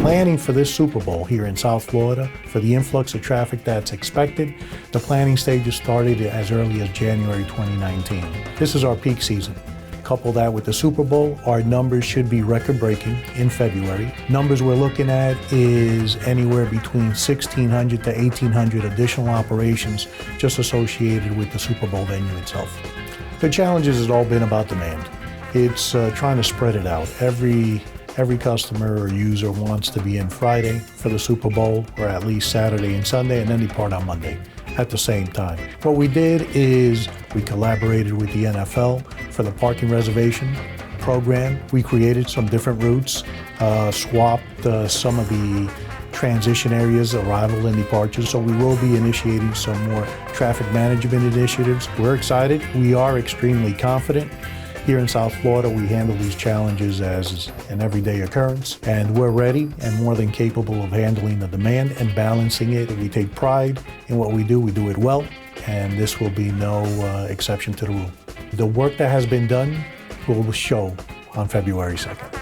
Planning for this Super Bowl here in South Florida, for the influx of traffic that's expected, the planning stages started as early as January 2019. This is our peak season. Couple that with the Super Bowl, our numbers should be record-breaking in February. Numbers we're looking at is anywhere between 1,600 to 1,800 additional operations just associated with the Super Bowl venue itself. The challenges has all been about demand. It's trying to spread it out. Every customer or user wants to be in Friday for the Super Bowl, or at least Saturday and Sunday, and then depart on Monday at the same time. What we did is we collaborated with the NFL for the parking reservation program. We created some different routes, swapped some of the transition areas, arrival and departures, so we will be initiating some more traffic management initiatives. We're excited. We are extremely confident. Here in South Florida, we handle these challenges as an everyday occurrence, and we're ready and more than capable of handling the demand and balancing it. We take pride in what we do it well, and this will be no exception to the rule. The work that has been done will show on February 2nd.